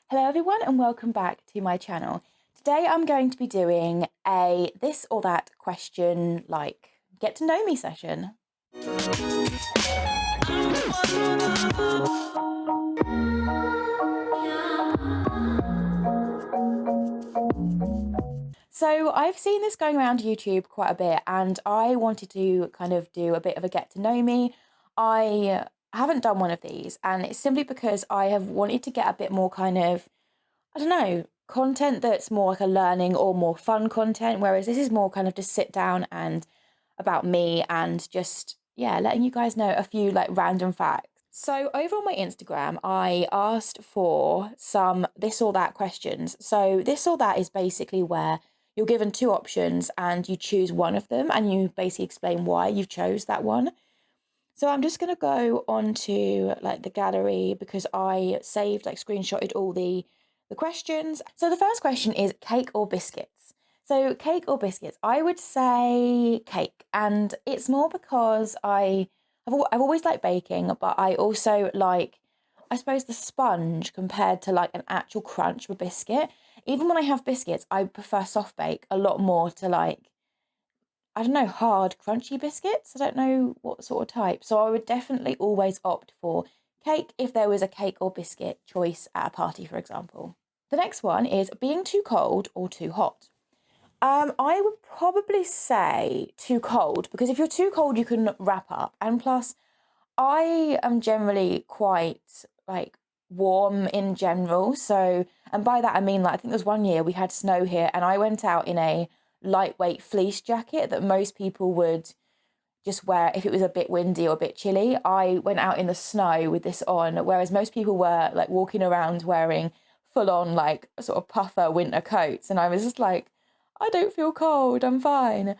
Hello everyone and welcome back to my channel. Today I'm going to be doing a this or that question like get to know me session. So I've seen this going around YouTube quite a bit and I wanted to kind of do a bit of a get to know me. I haven't done one of these and it's simply because I have wanted to get a bit more kind of, I don't know, content that's more like a learning or more fun content, whereas this is more kind of just sit down and about me and just, yeah, letting you guys know a few like random facts. So over on my Instagram, I asked for some this or that questions. So this or that is basically where you're given two options and you choose one of them and you basically explain why you chose that one. So I'm just going to go on to like the gallery because I saved, like screenshotted all the questions. So the first question is cake or biscuits? So cake or biscuits? I would say cake. And it's more because I've always liked baking, but I also like, I suppose, the sponge compared to like an actual crunch of a biscuit. Even when I have biscuits, I prefer soft bake a lot more to like, I don't know, hard, crunchy biscuits. I don't know what sort of type. So I would definitely always opt for cake if there was a cake or biscuit choice at a party, for example. The next one is being too cold or too hot. I would probably say too cold because if you're too cold, you can wrap up. And plus, I am generally quite like warm in general. So, and by that I mean like I think there was one year we had snow here and I went out in a lightweight fleece jacket that most people would just wear if it was a bit windy or a bit chilly. I went out in the snow with this on, whereas most people were like walking around wearing full on like sort of puffer winter coats. And I was just like, I don't feel cold, I'm fine.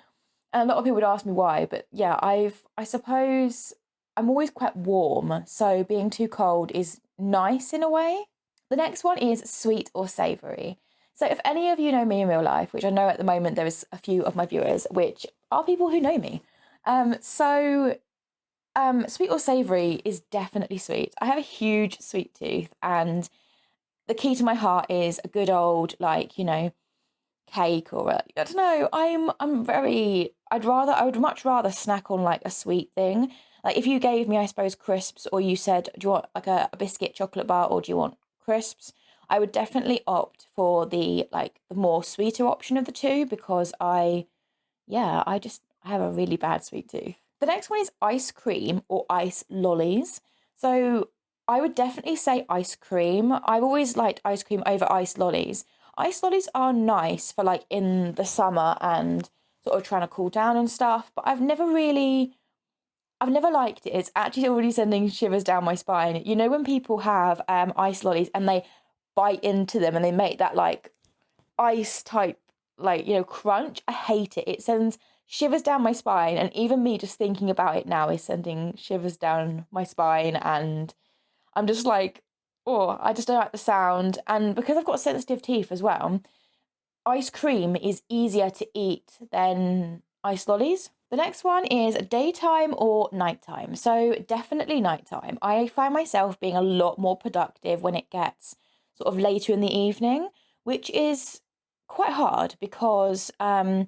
And a lot of people would ask me why, but yeah, I suppose I'm always quite warm, so being too cold is nice in a way. The next one is sweet or savory. So if any of you know me in real life, which I know at the moment there is a few of my viewers, which are people who know me. Sweet or savory is definitely sweet. I have a huge sweet tooth, and the key to my heart is a good old, like, cake or I don't know. I would much rather snack on like a sweet thing. Like if you gave me, I suppose, crisps, or you said, do you want like a biscuit chocolate bar or do you want crisps? I would definitely opt for the more sweeter option of the two because I have a really bad sweet tooth. The next one is ice cream or ice lollies. So I would definitely say ice cream. I've always liked ice cream over ice lollies. Ice lollies are nice for like in the summer and sort of trying to cool down and stuff, but I've never liked it. It's actually already sending shivers down my spine. You know when people have ice lollies and they bite into them and they make that like ice type crunch? I hate it. It sends shivers down my spine, and even me just thinking about it now is sending shivers down my spine, and I'm just like, oh, I just don't like the sound. And because I've got sensitive teeth as well, ice cream is easier to eat than ice lollies. The next one is daytime or nighttime. So definitely nighttime. I find myself being a lot more productive when it gets sort of later in the evening, which is quite hard because where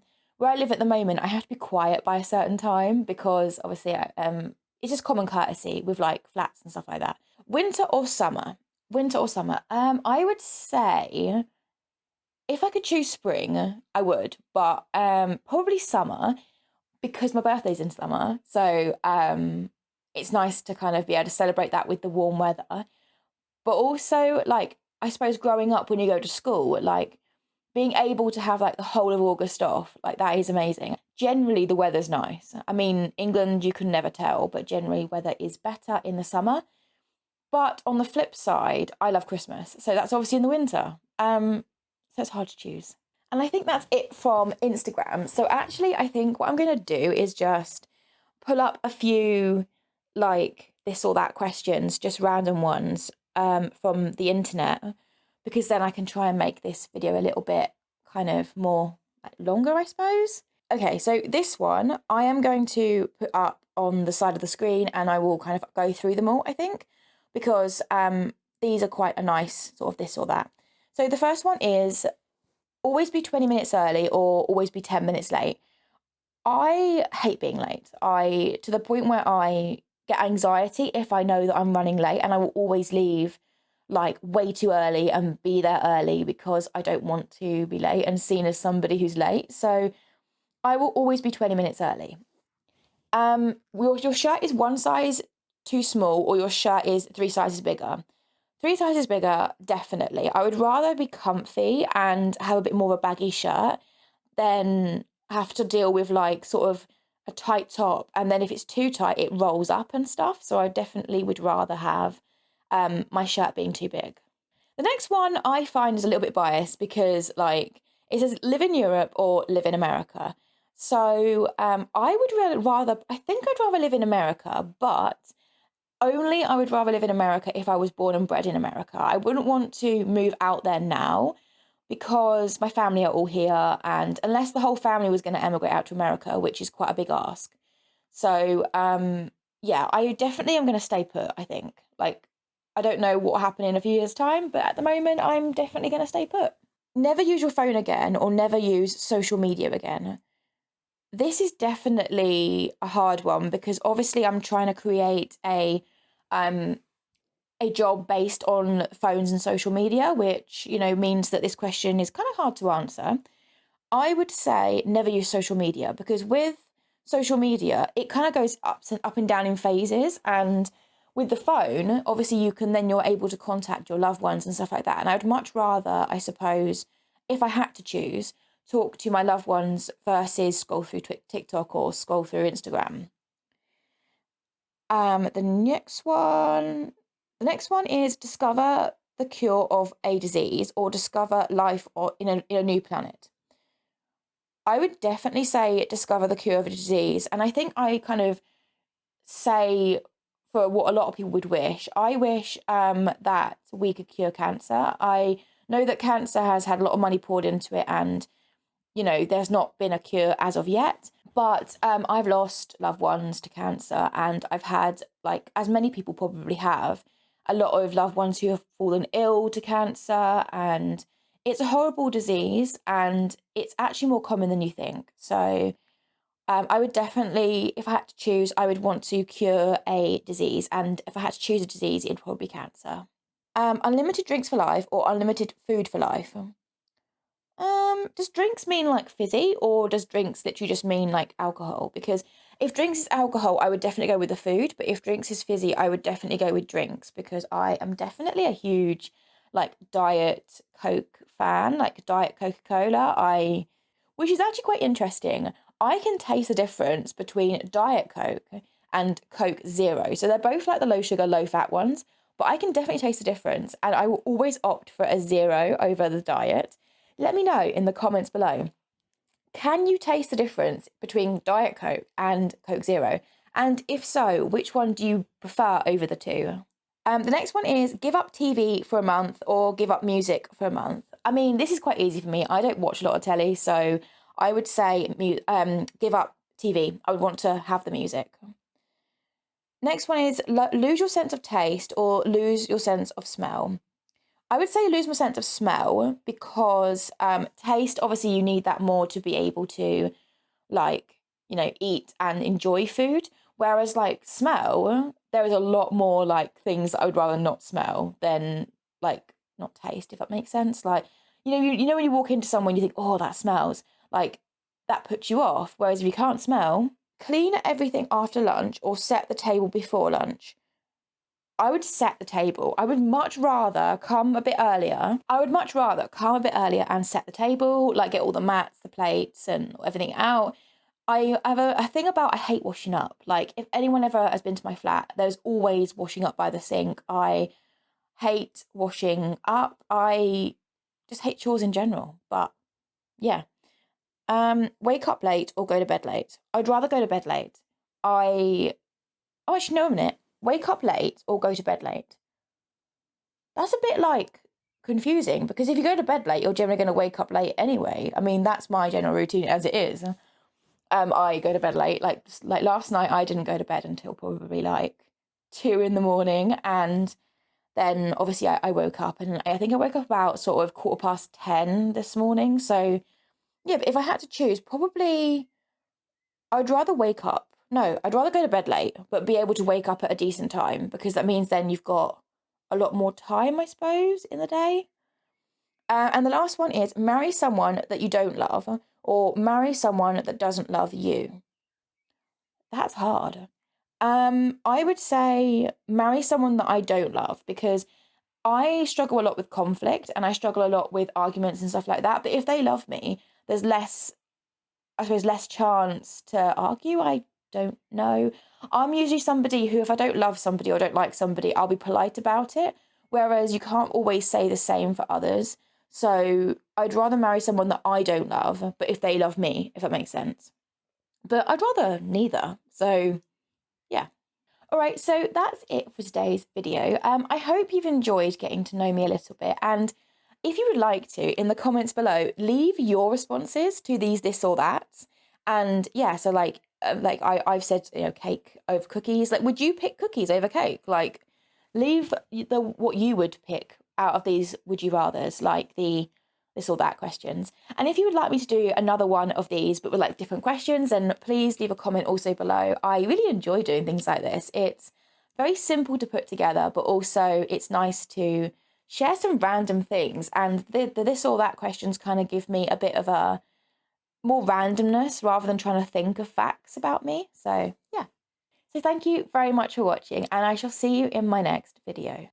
I live at the moment, I have to be quiet by a certain time because obviously it's just common courtesy with like flats and stuff like that. Winter or summer? Winter or summer? I would say if I could choose spring, I would, but probably summer because my birthday's in summer. So it's nice to kind of be able to celebrate that with the warm weather. But also, like, I suppose growing up when you go to school, like being able to have like the whole of August off, like that is amazing. Generally, the weather's nice. I mean, England, you can never tell, but generally, weather is better in the summer. But on the flip side, I love Christmas. So that's obviously in the winter. So it's hard to choose. And I think that's it from Instagram. So actually, I think what I'm going to do is just pull up a few like this or that questions, just random ones from the internet, because then I can try and make this video a little bit kind of more like, longer, I suppose. Okay, so this one I am going to put up on the side of the screen and I will kind of go through them all, I think, because these are quite a nice sort of this or that. So the first one is always be 20 minutes early or always be 10 minutes late. I hate being late. To the point where I get anxiety if I know that I'm running late, and I will always leave like way too early and be there early because I don't want to be late and seen as somebody who's late. So I will always be 20 minutes early. Your shirt is one size too small or your shirt is three sizes bigger. Three sizes bigger, definitely. I would rather be comfy and have a bit more of a baggy shirt than have to deal with like sort of a tight top, and then if it's too tight it rolls up and stuff. So I definitely would rather have my shirt being too big. The next one I find is a little bit biased because like it says live in Europe or live in America. So I would rather, I think I'd rather live in America, but only I would rather live in America if I was born and bred in America. I wouldn't want to move out there now because my family are all here, and unless the whole family was going to emigrate out to America, which is quite a big ask. So yeah, I definitely am going to stay put, I think. Like, I don't know what will happen in a few years' time, but at the moment I'm definitely going to stay put. Never use your phone again or never use social media again. This is definitely a hard one because obviously I'm trying to create a job based on phones and social media, which, you know, means that this question is kind of hard to answer. I would say never use social media because with social media, it kind of goes up and down in phases. And with the phone, obviously you're able to contact your loved ones and stuff like that. And I would much rather, I suppose, if I had to choose, talk to my loved ones versus scroll through TikTok or scroll through Instagram. The next one is discover the cure of a disease or discover life in a new planet. I would definitely say discover the cure of a disease. And I think I kind of say for what a lot of people would wish. I wish that we could cure cancer. I know that cancer has had a lot of money poured into it and, you know, there's not been a cure as of yet. But I've lost loved ones to cancer, and I've had, like, as many people probably have, a lot of loved ones who have fallen ill to cancer, and it's a horrible disease, and it's actually more common than you think. So I would definitely, if I had to choose, I would want to cure a disease, and if I had to choose a disease, it'd probably be cancer. Unlimited drinks for life or unlimited food for life? Does drinks mean like fizzy or does drinks literally just mean like alcohol? Because if drinks is alcohol, I would definitely go with the food, but if drinks is fizzy, I would definitely go with drinks because I am definitely a huge like diet Coke fan, like diet Coca-Cola. Which is actually quite interesting. I can taste the difference between diet Coke and Coke Zero. So they're both like the low sugar, low fat ones, but I can definitely taste the difference, and I will always opt for a zero over the diet. Let me know in the comments below. Can you taste the difference between Diet Coke and Coke Zero? And if so, which one do you prefer over the two? The next one is give up TV for a month or give up music for a month. I mean, this is quite easy for me. I don't watch a lot of telly, so I would say give up TV. I would want to have the music. Next one is lose your sense of taste or lose your sense of smell. I would say lose my sense of smell because taste, obviously you need that more to be able to like, you know, eat and enjoy food. Whereas like smell, there is a lot more like things that I would rather not smell than like not taste, if that makes sense. Like, you know when you walk into someone you think, oh, that smells, like that puts you off. Whereas if you can't smell, clean everything after lunch or set the table before lunch. I would set the table. I would much rather come a bit earlier. I would much rather come a bit earlier and set the table, like get all the mats, the plates, and everything out. I have a thing about I hate washing up. Like, if anyone ever has been to my flat, there's always washing up by the sink. I hate washing up. I just hate chores in general. But yeah. Wake up late or go to bed late. I'd rather go to bed late. Actually, no, a minute. Wake up late or go to bed late. That's a bit like confusing because if you go to bed late, you're generally going to wake up late anyway. I mean, that's my general routine as it is. I go to bed late. Like last night, I didn't go to bed until probably like 2 in the morning, and then obviously I woke up, and I think I woke up about sort of 10:15 this morning. So yeah, but if I had to choose, probably I'd rather wake up. No, I'd rather go to bed late, but be able to wake up at a decent time, because that means then you've got a lot more time, I suppose, in the day. And the last one is marry someone that you don't love, or marry someone that doesn't love you. That's hard. I would say marry someone that I don't love, because I struggle a lot with conflict and I struggle a lot with arguments and stuff like that. But if they love me, there's less, I suppose, less chance to argue. I don't know. I'm usually somebody who, if I don't love somebody or don't like somebody, I'll be polite about it. Whereas you can't always say the same for others. So I'd rather marry someone that I don't love, but if they love me, if that makes sense. But I'd rather neither. So yeah. All right, so that's it for today's video. I hope you've enjoyed getting to know me a little bit. And if you would like to, in the comments below, leave your responses to these, this or that. And yeah, so I've said, cake over cookies. Like, would you pick cookies over cake? Like, leave the what you would pick out of these would you rathers, like the this or that questions. And if you would like me to do another one of these, but with like different questions, then please leave a comment also below. I really enjoy doing things like this. It's very simple to put together, but also it's nice to share some random things. And the this or that questions kind of give me a bit of a more randomness rather than trying to think of facts about me. So yeah. So thank you very much for watching, and I shall see you in my next video.